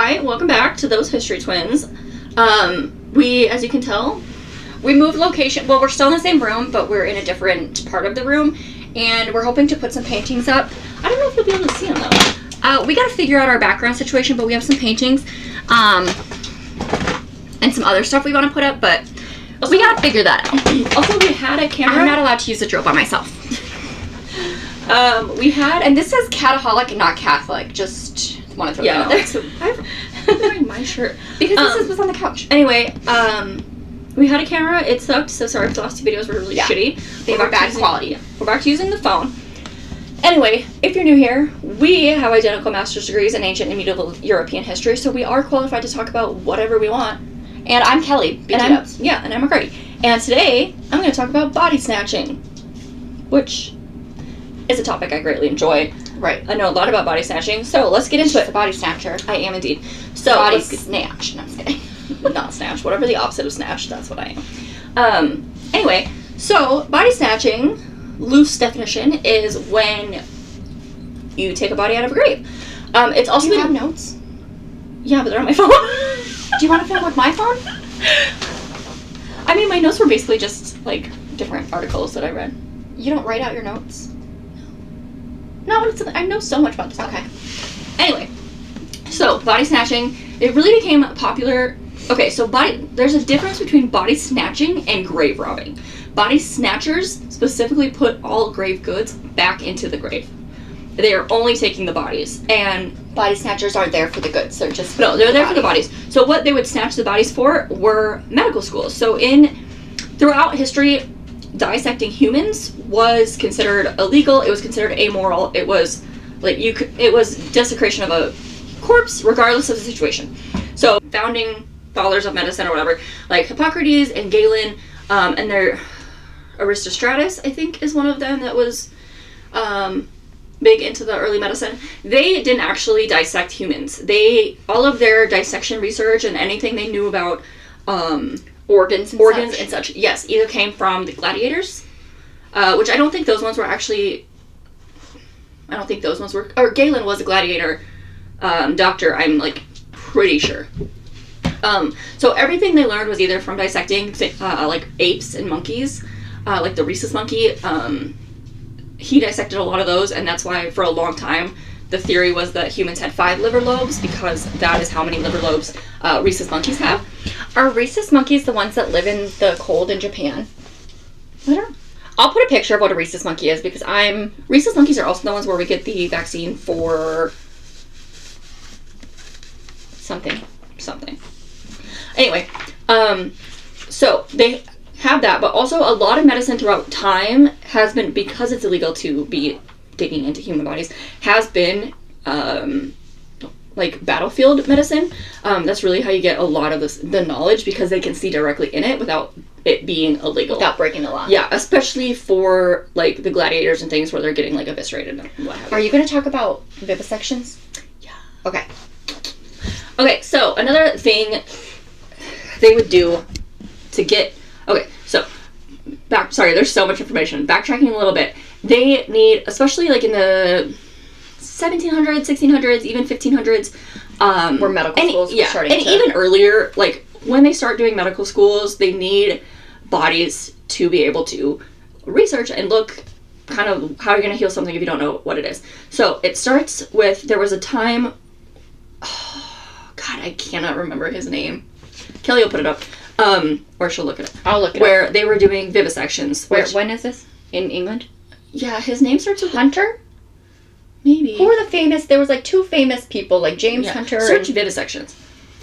Hi, welcome back to Those History Twins. We, as you can tell, we moved location. Well, we're still in the same room, but we're in a different part of the room, and we're hoping to put some paintings up. I don't know if you'll be able to see them, though. We got to figure out our background situation, but we have some paintings, and some other stuff we want to put up, but also, we got to figure that out. Also, we had a camera. I'm not allowed to use the drill by myself. We had... And this says cataholic, not Catholic. Just want to throw that out there. So I'm wearing my shirt. Because this was on the couch. Anyway, we had a camera. It sucked, so sorry if the last two videos were really shitty. They were bad quality. Yeah. We're back to using the phone. Anyway, if you're new here, we have identical master's degrees in ancient and medieval European history, so we are qualified to talk about whatever we want. And I'm Kelly. And I'm McCarty. And today, I'm going to talk about body snatching, which is a topic I greatly enjoy. Right. I know a lot about body snatching, so let's get into it. A body snatcher. I am indeed. So body snatch. No, I'm just kidding. Not snatch. Whatever the opposite of snatch, that's what I am. Anyway, so body snatching, loose definition, is when you take a body out of a grave. It's also... Do you have notes? Yeah, but they're on my phone. Do you want to film with my phone? I mean, my notes were basically just, like, different articles that I read. You don't write out your notes? No, I know so much about this. Okay. Anyway, so body snatching, it really became popular. Okay, so there's a difference between body snatching and grave robbing. Body snatchers specifically put all grave goods back into the grave. They are only taking the bodies, and body snatchers aren't there for the goods. They're just they're there for the bodies. So what they would snatch the bodies for were medical schools. So throughout history, dissecting humans was considered illegal. It was considered amoral. It was it was desecration of a corpse, regardless of the situation. So founding fathers of medicine or whatever, like Hippocrates and Galen, and their Aristostratus, I think, is one of them that was big into the early medicine. They didn't actually dissect humans. All of their dissection research and anything they knew about organs and such, yes, either came from the gladiators, which I don't think those ones were actually, or Galen was a gladiator doctor, I'm like pretty sure. So everything they learned was either from dissecting like apes and monkeys, like the rhesus monkey. He dissected a lot of those, and that's why for a long time the theory was that humans had 5 liver lobes, because that is how many liver lobes rhesus monkeys have. Are rhesus monkeys the ones that live in the cold in Japan? I don't know. I'll put a picture of what a rhesus monkey is, because Rhesus monkeys are also the ones where we get the vaccine for something. Anyway, so they have that, but also a lot of medicine throughout time has been, because it's illegal to be digging into human bodies, has been like battlefield medicine. That's really how you get a lot of the knowledge, because they can see directly in it without it being illegal. Without breaking the law. Yeah, especially for like the gladiators and things where they're getting like eviscerated and what have you. Are you going to talk about vivisections? Yeah. Okay. Okay, so another thing they would do to get... Okay, so there's so much information. Backtracking a little bit. They need, especially like in the 1700s, 1600s, even 1500s. Where medical schools were starting to... even earlier, like when they start doing medical schools, they need bodies to be able to research and look kind of how you're going to heal something if you don't know what it is. So it starts with, there was a time... Oh, God, I cannot remember his name. Kelly will put it up. Or she'll look it up. I'll look it up. Where they were doing vivisections. When is this? In England? Yeah, his name starts with Hunter? Maybe. Who were the famous? There was like 2 famous people, like James Hunter. Search vivisections.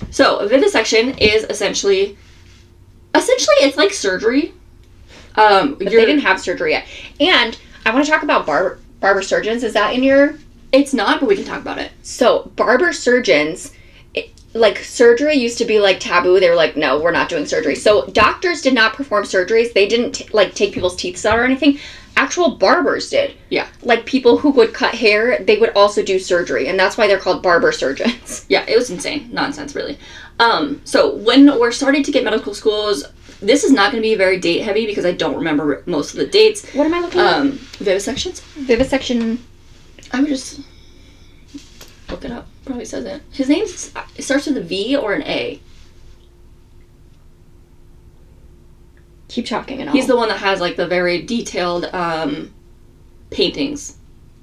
So a vivisection is essentially it's like surgery. But they didn't have surgery yet. And I want to talk about barber surgeons. Is that in your... It's not, but we can talk about it. So barber surgeons... like, surgery used to be, like, taboo. They were like, no, we're not doing surgery. So, doctors did not perform surgeries. They didn't, take people's teeth out or anything. Actual barbers did. Yeah. Like, people who would cut hair, they would also do surgery. And that's why they're called barber surgeons. Yeah, it was insane. Nonsense, really. So, when we're starting to get medical schools, this is not going to be very date-heavy, because I don't remember most of the dates. What am I looking at? Vivisections? Vivisection. I would just look it up. Probably says it. His name starts with a V or an A. Keep talking and all. He's the one that has, like, the very detailed paintings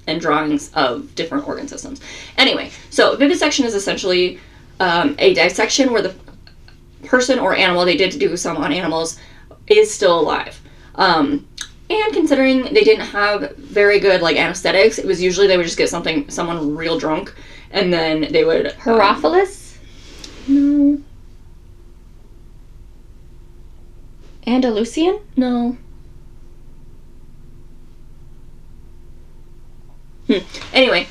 and drawings of different organ systems. Anyway, so vivisection is essentially a dissection where the person or animal, they did do some on animals, is still alive. And considering they didn't have very good, like, anesthetics, it was usually they would just get someone real drunk, and then they would... Herophilus? No. Andalusian? No. Anyway,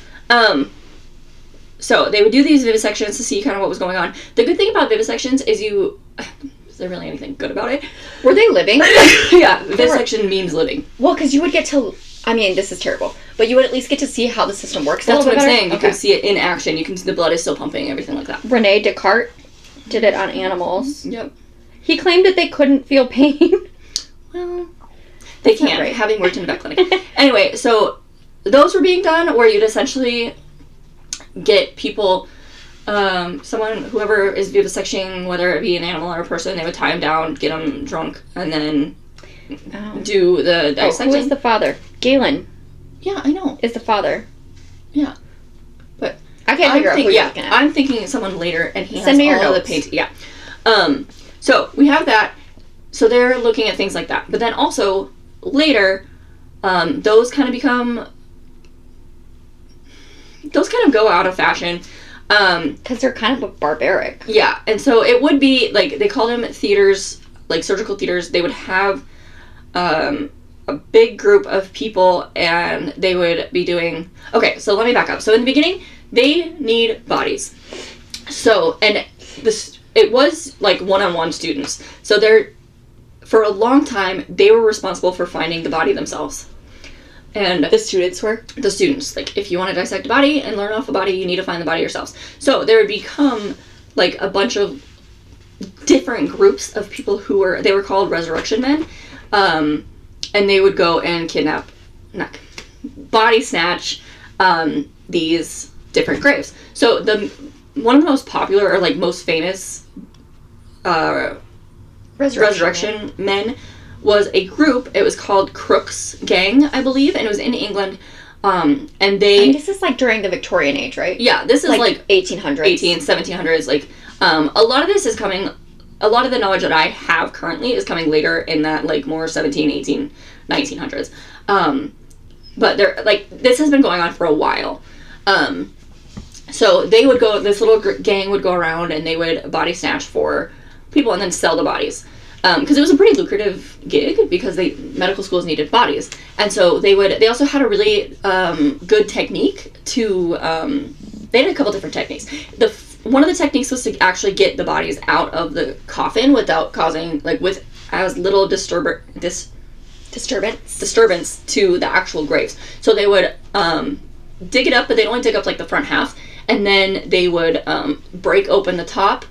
so they would do these vivisections to see kind of what was going on. The good thing about vivisections is is there really anything good about it? Were they living? Yeah, vivisection means living. Well, because you would get to, I mean, this is terrible, but you would at least get to see how the system works. That's what I'm saying. Okay. You can see it in action. You can see the blood is still pumping, everything like that. Rene Descartes did it on animals. Yep. He claimed that they couldn't feel pain. Well, they That's not can, right. having worked in a vet clinic. Anyway, so those were being done where you'd essentially get people, whoever is vivisecting, whether it be an animal or a person, they would tie them down, get them drunk, and then do the dissecting. Who is the father? Galen. Yeah, I know. Is the father. Yeah. But I can't figure out who you're looking at. I'm thinking someone later, and he Send me has your all the notes. paint. Yeah. So we have that. So they're looking at things like that. But then also, later, those kind of go out of fashion. Because they're kind of barbaric. Yeah, and so it would be, like, they call them theaters, like surgical theaters. They would have a big group of people, and they would be doing... Okay, so let me back up. So in the beginning, they need bodies. So, and it was, like, one-on-one students. So for a long time, they were responsible for finding the body themselves. And The students were? The students. Like, if you want to dissect a body and learn off a body, you need to find the body yourselves. So there would become, like, a bunch of different groups of people they were called resurrection men. And they would go and body snatch these different graves. So one of the most popular, or, like, most famous resurrection men was a group. It was called Crook's Gang, I believe, and it was in England. And this is, like, during the Victorian age, right? Yeah, this is, like 1800s. 1700s. Like, a lot of this is coming... A lot of the knowledge that I have currently is coming later in that, like, more 17, 18, 1900s. But this has been going on for a while. So they would go... This little gang would go around, and they would body snatch for people and then sell the bodies. Because it was a pretty lucrative gig, because medical schools needed bodies. And so they also had a really good technique to... they had a couple different techniques. One of the techniques was to actually get the bodies out of the coffin without causing, like, with as little disturbance to the actual graves. So they would dig it up, but they'd only dig up, like, the front half, and then they would break open the top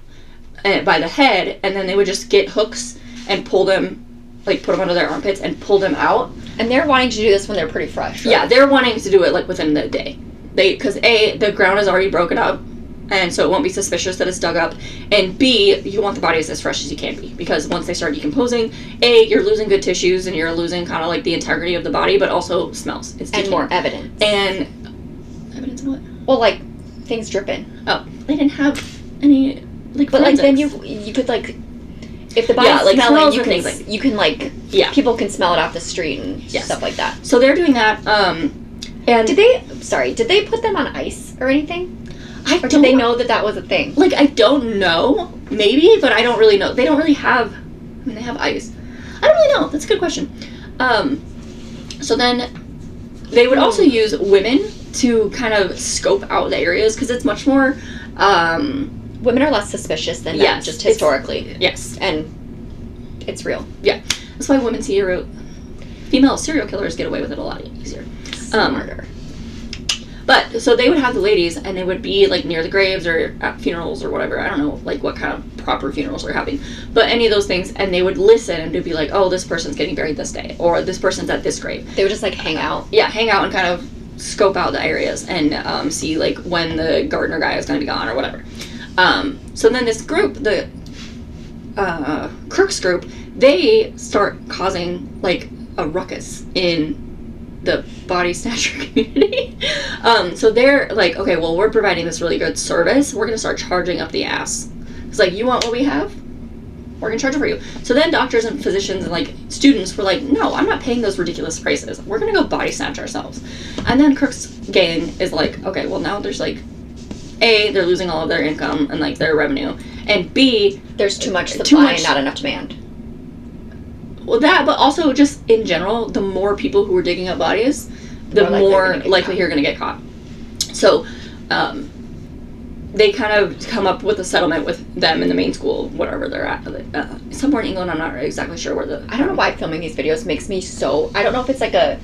by the head, and then they would just get hooks and pull them, like, put them under their armpits and pull them out. And they're wanting to do this when they're pretty fresh, right? Yeah, they're wanting to do it, like, within the day. Because A, the ground is already broken up, and so it won't be suspicious that it's dug up. And B, you want the bodies as fresh as you can be, because once they start decomposing, A, you're losing good tissues, and you're losing kind of, like, the integrity of the body, but also smells. It's decaying. And more evidence. And evidence of what? Well, like, things dripping. Oh, they didn't have any, like, but, like, then forensics. you could, like, if the body's like, smelling, smells you can, like, yeah, people can smell it off the street and stuff like that. So they're doing that, and... Did they put them on ice or anything? Or did they know that was a thing? Like, I don't know. Maybe, but I don't really know. They don't really have... I mean, they have ice. I don't really know. That's a good question. So then they would also use women to kind of scope out the areas, because it's much more... Women are less suspicious than men, just historically. Yes. And it's real. Yeah. That's why female serial killers get away with it a lot easier. Smarter. But, so they would have the ladies, and they would be, like, near the graves or at funerals or whatever. I don't know, like, what kind of proper funerals they're having. But any of those things, and they would listen and they'd be like, oh, this person's getting buried this day, or this person's at this grave. They would just, like, hang out. Yeah, hang out and kind of scope out the areas and see like when the gardener guy is going to be gone or whatever. So then this group, the Crook's group, they start causing like a ruckus in the body snatcher community. So they're like, okay, well, we're providing this really good service. We're going to start charging up the ass. It's like, you want what we have? We're going to charge it for you. So then doctors and physicians and like students were like, no, I'm not paying those ridiculous prices. We're going to go body snatch ourselves. And then Crook's gang is like, okay, well, now there's like, A, they're losing all of their income and like their revenue. And B, there's too much supply and not enough demand. Well, that, but also just in general, the more people who are digging up bodies, the more likely you're going to get caught. So, they kind of come up with a settlement with them in the main school, whatever they're at. Somewhere in England, I'm not exactly sure where the... I don't know why filming these videos makes me so... I don't know if it's like a...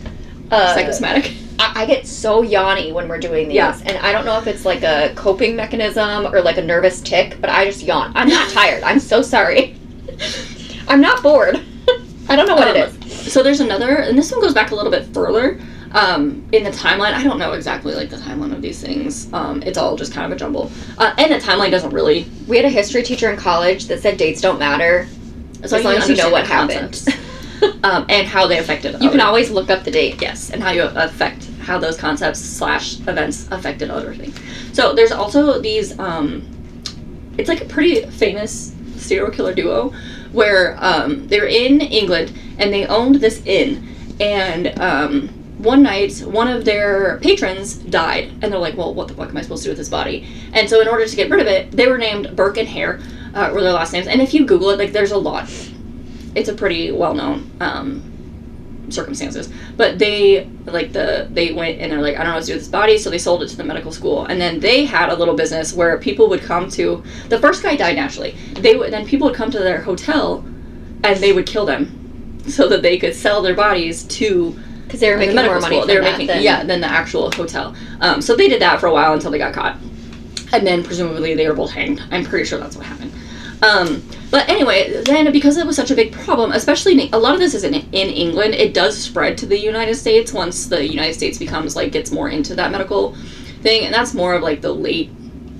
psychosomatic. I get so yawny when we're doing these. Yeah. And I don't know if it's like a coping mechanism or like a nervous tick, but I just yawn. I'm not tired. I'm so sorry. I'm not bored. I don't know what it is. So there's another, and this one goes back a little bit further in the timeline. I don't know exactly like the timeline of these things. It's all just kind of a jumble. And the timeline doesn't really... We had a history teacher in college that said dates don't matter as long as you know what happened. And how they affected You can always look up the date. Yes, and how those concepts / events affected other things. So there's also these, it's like a pretty famous serial killer duo where they're in England and they owned this inn, and one night one of their patrons died, and they're like, well, what the fuck am I supposed to do with this body? And so in order to get rid of it, they were named Burke and Hare, were their last names. And if you Google it, like, there's a lot. It's a pretty well-known circumstances, but they went and they're like, I don't know what to do with this body, so they sold it to the medical school. And then they had a little business where people would come to... The first guy died naturally. Then people would come to their hotel and they would kill them so that they could sell their bodies to... Because they were making more money than the actual hotel. So they did that for a while until they got caught. And then presumably they were both hanged. I'm pretty sure that's what happened. But anyway, then because it was such a big problem, especially a lot of this is in England, it does spread to the United States once the United States gets more into that medical thing, and that's more of like the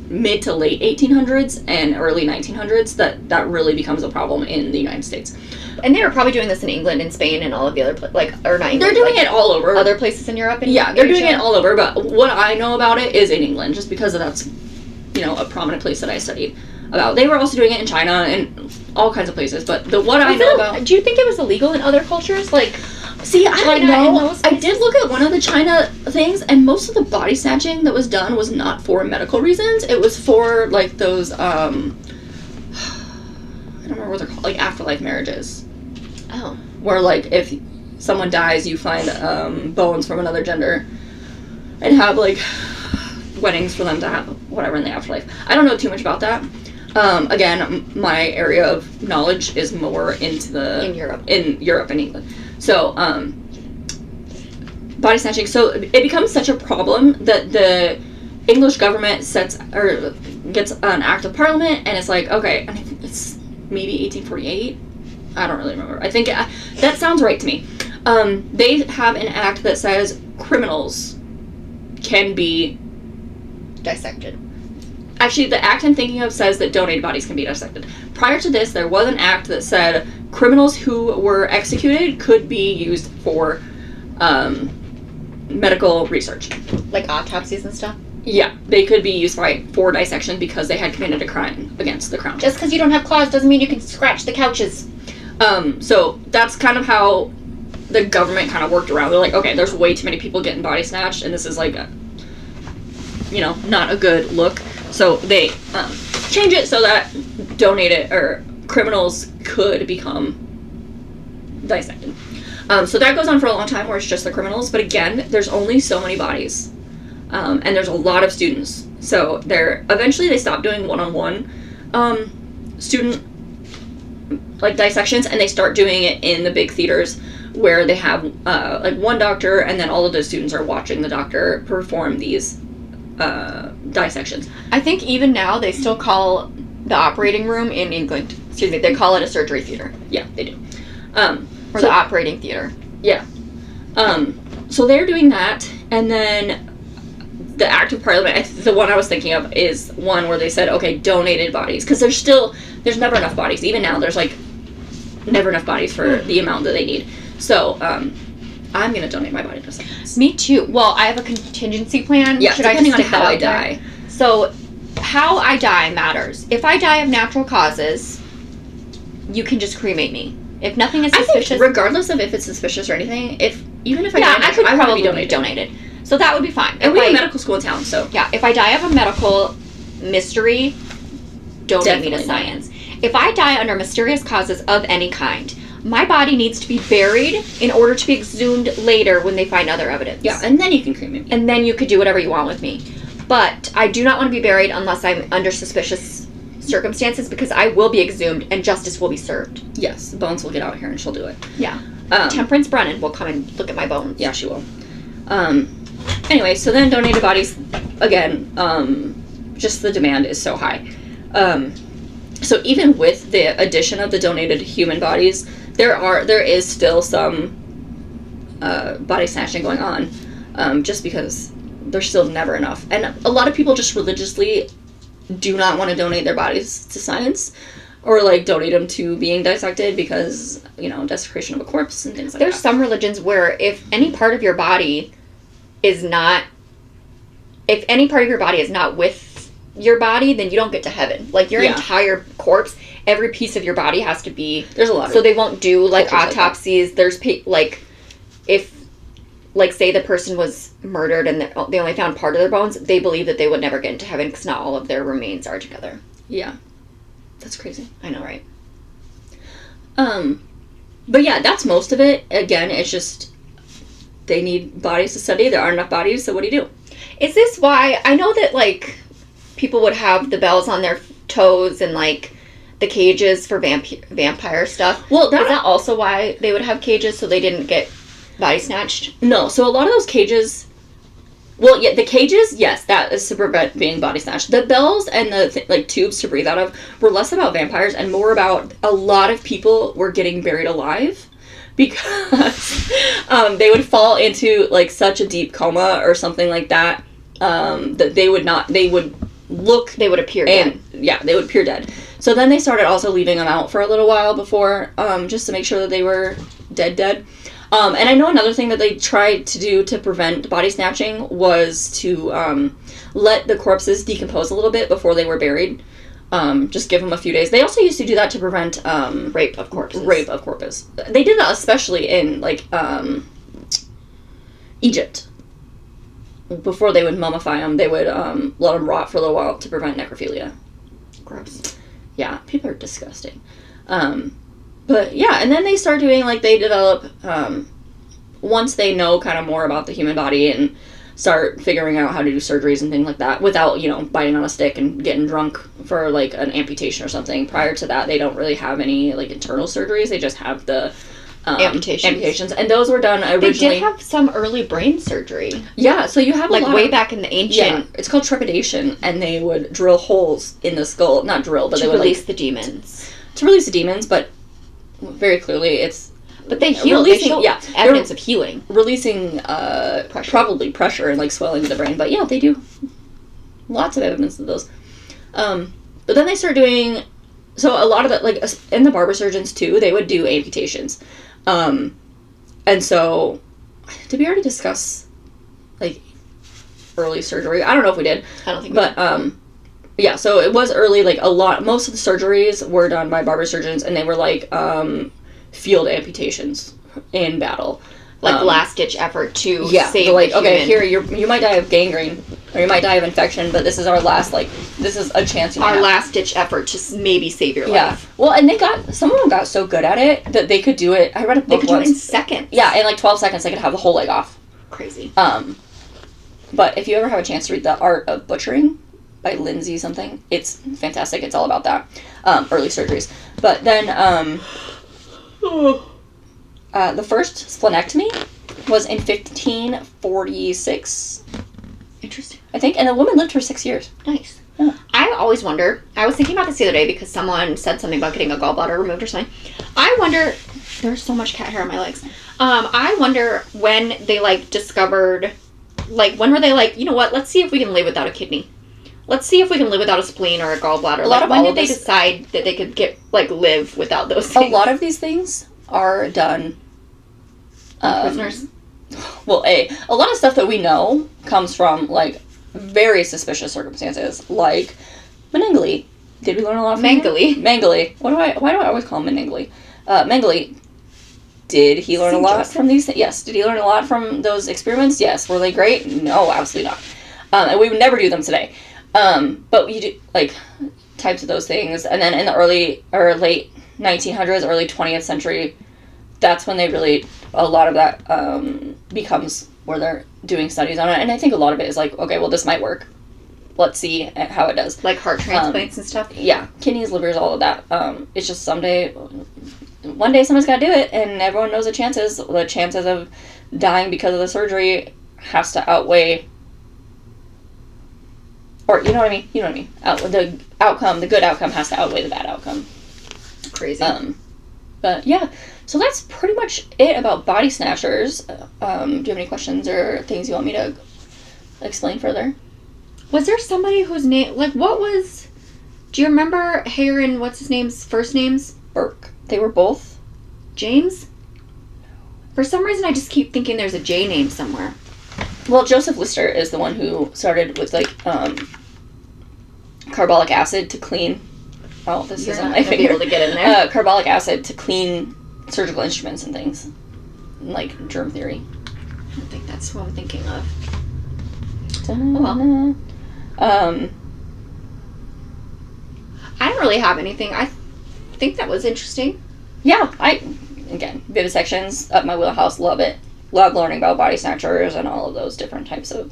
mid to late 1800s and early 1900s that really becomes a problem in the United States. And they were probably doing this in England and Spain and all of the other or not England, they're doing it all over. Other places in Europe. Yeah, they're doing it all over. But what I know about it is in England, just because that's a prominent place that I studied about. They were also doing it in China and all kinds of places. But I know about. Do you think it was illegal in other cultures? Like, see, I don't know. I did look at one of the China things, and most of the body snatching that was done was not for medical reasons. It was for like those I don't remember what they're called, like afterlife marriages. Oh. Where like if someone dies, you find bones from another gender and have like weddings for them to have whatever in the afterlife. I don't know too much about that. Again, my area of knowledge is more into in Europe and England. So, body snatching. So it becomes such a problem that the English government gets an act of parliament, and it's like, okay, and I think it's maybe 1848. I don't really remember. I think that sounds right to me. They have an act that says criminals can be dissected. Actually, the act I'm thinking of says that donated bodies can be dissected. Prior to this, there was an act that said criminals who were executed could be used for medical research. Like autopsies and stuff? Yeah, they could be used for dissection because they had committed a crime against the crown. Just because you don't have claws doesn't mean you can scratch the couches. So that's kind of how the government kind of worked around. They're like, okay, there's way too many people getting body snatched, and this is like not a good look. So they change it so that donated or criminals could become dissected. So that goes on for a long time where it's just the criminals. But again, there's only so many bodies. And there's a lot of students. So eventually they stop doing one-on-one student like dissections, and they start doing it in the big theaters where they have like one doctor, and then all of the students are watching the doctor perform these dissections. I think even now they still call the operating room in England. Excuse me, they call it a surgery theater. Yeah, they do. Or the operating theater. Yeah. So they're doing that, and then the act of parliament, the one I was thinking of is one where they said, okay, donated bodies, because there's never enough bodies. Even now, there's like never enough bodies for the amount that they need. So I'm gonna donate my body to science. Me too. Well, I have a contingency plan. Yeah, depending on how I die. So how I die matters. If I die of natural causes, you can just cremate me. If nothing is suspicious, I think regardless of if it's suspicious or anything, even if I die, I could probably be donated. So that would be fine. And we have a medical school in town, so yeah. If I die of a medical mystery, donate me to science. If I die under mysterious causes of any kind, my body needs to be buried in order to be exhumed later when they find other evidence. Yeah, and then you can cremate me. And then you could do whatever you want with me. But I do not want to be buried unless I'm under suspicious circumstances, because I will be exhumed and justice will be served. Yes, Bones will get out here and she'll do it. Yeah. Temperance Brennan will come and look at my bones. Yeah, she will. Anyway, so then donated bodies, again, just the demand is so high. So even with the addition of the donated human bodies, there is still some body snatching going on, just because there's still never enough. And a lot of people just religiously do not want to donate their bodies to science, or like donate them to being dissected because, desecration of a corpse and things like that. There's some religions where if any part of your body is not with your body, then you don't get to heaven. Like your entire corpse, every piece of your body has to be. There's a lot. So they won't do like autopsies. There's if say the person was murdered and they only found part of their bones, they believe that they would never get into heaven because not all of their remains are together. Yeah, that's crazy. I know, right? But yeah, that's most of it. Again, it's just they need bodies to study. There aren't enough bodies, so what do you do? Is this why I know that people would have the bells on their toes and the cages for vampire stuff? Well, is that also why they would have cages, so they didn't get body snatched? No, so a lot of those cages, well, yeah, the cages, yes, that is to prevent being body snatched. The bells and the tubes to breathe out of were less about vampires and more about a lot of people were getting buried alive because they would fall into such a deep coma or something like that, that they would appear dead. Yeah, they would appear dead. So then they started also leaving them out for a little while before, just to make sure that they were dead. And I know another thing that they tried to do to prevent body snatching was to let the corpses decompose a little bit before they were buried. Just give them a few days. They also used to do that to prevent rape of corpses. They did that especially in Egypt. Before they would mummify them, they would let them rot for a little while to prevent necrophilia. Gross. Yeah, people are disgusting. But yeah, and then they start doing they develop once they know kind of more about the human body and start figuring out how to do surgeries and things like that without biting on a stick and getting drunk for an amputation or something. Prior to that, they don't really have any internal surgeries. They just have the amputations, and those were done originally. They did have some early brain surgery. Yeah, so you have way back in the ancient. Yeah, it's called trepidation, and they would drill holes in the skull. Not drill, but they would release the demons. To release the demons, but very clearly it's. But they heal. They show evidence of healing, releasing pressure. Probably pressure and swelling of the brain. But yeah, they do lots of evidence of those. But then they start doing. So a lot of the and the barber surgeons too, they would do amputations. And so, did we already discuss, early surgery? I don't know if we did. I don't think we did. Yeah, so it was early, most of the surgeries were done by barber surgeons, and they were, field amputations in battle. Last-ditch effort to save the okay, here, you might die of gangrene, or you might die of infection, but this is our last, this is a chance you Our last-ditch effort to maybe save your life. Yeah. Well, and some of them got so good at it that they could do it. I read a book once. They could do it in seconds. Yeah, in 12 seconds they could have the whole leg off. Crazy. But if you ever have a chance to read The Art of Butchering by Lindsay something, it's fantastic. It's all about that. Early surgeries. But then, the first splenectomy was in 1546. Interesting. I think, and the woman lived for 6 years. Nice. Yeah. I always wonder, I was thinking about this the other day because someone said something about getting a gallbladder removed or something. I wonder, There's so much cat hair on my legs. I wonder when they, like, discovered, like, when were they like, you know what, let's see if we can live without a kidney. Let's see if we can live without a spleen or a gallbladder. When did they decide that they could live without those things? A lot of these things are done... prisoners? Well, a lot of stuff that we know comes from, like, very suspicious circumstances, like Meningly. Did we learn a lot from Mengele? Mengele. Why do I always call him Meningly? Mengele. Did he learn a lot from these things? Yes. Did he learn a lot from those experiments? Yes. Were they great? No, absolutely not. And we would never do them today. But we do, like, types of those things. And then in the early or late 1900s, early 20th century, that's when they really, a lot of that becomes where they're doing studies on it. And I think a lot of it is like, okay, well, this might work. Let's see how it does. Like heart transplants and stuff? Yeah. Kidneys, livers, all of that. It's just one day somebody's got to do it, and everyone knows the chances. The chances of dying because of the surgery has to outweigh, or you know what I mean? You know what I mean? The good outcome has to outweigh the bad outcome. Crazy. But yeah, so that's pretty much it about body snatchers. Do you have any questions or things you want me to explain further? Was there somebody whose name, like, do you remember Hare and what's his name's first names? Burke. They were both James? For some reason, I just keep thinking there's a J name somewhere. Well, Joseph Lister is the one who started with, like, carbolic acid to clean. Oh, this isn't my finger. Be able to get in there. Carbolic acid to clean surgical instruments and things, like germ theory. I don't think that's what I'm thinking of. Oh, well. I don't really have anything. I think that was interesting. Yeah, again, vivisections up my wheelhouse. Love it. Love learning about body snatchers and all of those different types of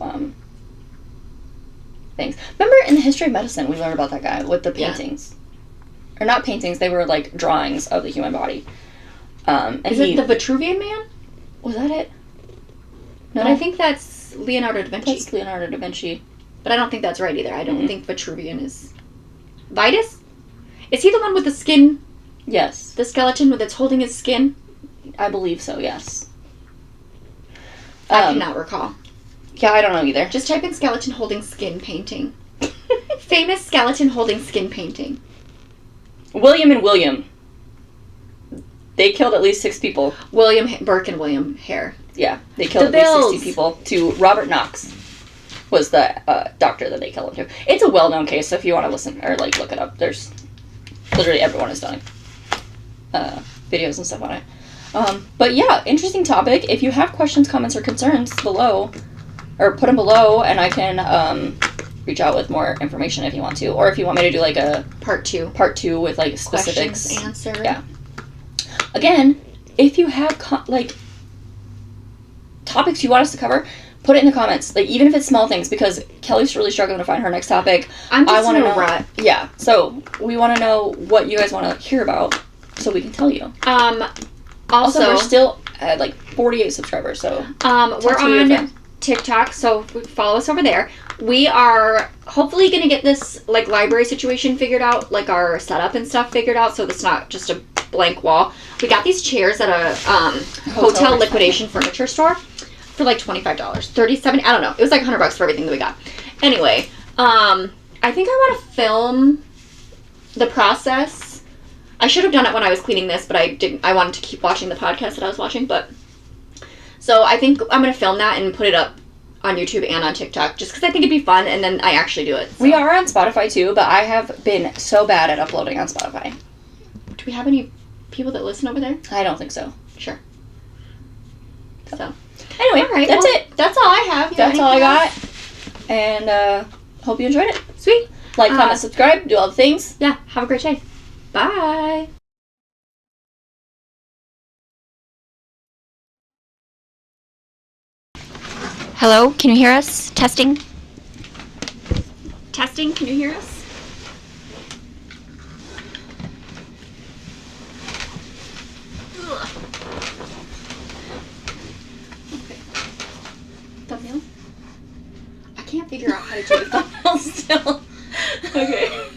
things. Remember in the history of medicine, we learned about that guy with the paintings. Or not paintings, they were like drawings of the human body. And Is it the Vitruvian Man? Was that it? No. But I think that's Leonardo da Vinci. That's Leonardo da Vinci. But I don't think that's right either. I don't think Vitruvian is... Vitus? Is he the one with the skin? Yes. The skeleton that's holding his skin? I believe so, yes. I cannot recall. Yeah, I don't know either. Just type in skeleton holding skin painting. Famous skeleton holding skin painting. William and William. They killed at least 6 people. William Burke and William Hare. Yeah, they killed at least 60 people. To Robert Knox was the doctor that they killed him to. It's a well-known case, so if you want to listen or like look it up, there's literally everyone has done videos and stuff on it. But yeah, interesting topic. If you have questions, comments, or concerns below, or put them below, and I can reach out with more information if you want to, or if you want me to do like a part two with like specifics. Questions answered. Yeah. Again, if you have topics you want us to cover, put it in the comments. Like even if it's small things, because Kelly's really struggling to find her next topic. I want to know. Rut. Yeah. So we want to know what you guys want to hear about, so we can tell you. Also, we're still at like 48 subscribers, so we're on TikTok, so follow us over there. We are hopefully going to get this like library situation figured out, like our setup and stuff figured out, so it's not just a blank wall. We got these chairs at a hotel liquidation furniture store for like $25, 37. I don't know. It was like $100 for everything that we got. Anyway, I think I want to film the process. I should have done it when I was cleaning this, but I didn't. I wanted to keep watching the podcast that I was watching, but so I think I'm going to film that and put it up on YouTube and on TikTok, just because I think it'd be fun, and then I actually do it. So. We are on Spotify too, but I have been so bad at uploading on Spotify. Do we have any people that listen over there? I don't think so. Sure. So anyway, all right, that's it. That's all I have. That's all I got. And hope you enjoyed it. Sweet. Like, comment, subscribe, do all the things. Yeah. Have a great day. Bye. Hello, can you hear us? Testing. Testing, can you hear us? Ugh. Okay. Thumbnail? I can't figure out how to do a thumbnail still. Okay.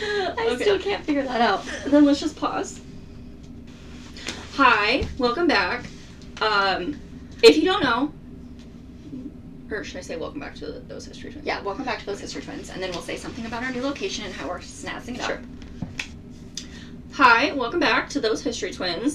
I still can't figure that out. Then let's just pause. Hi, welcome back. If you don't know, or should I say welcome back to those history twins? Yeah, welcome back to those history twins, and then we'll say something about our new location and how we're snazzing it up. Hi, welcome back to those history twins.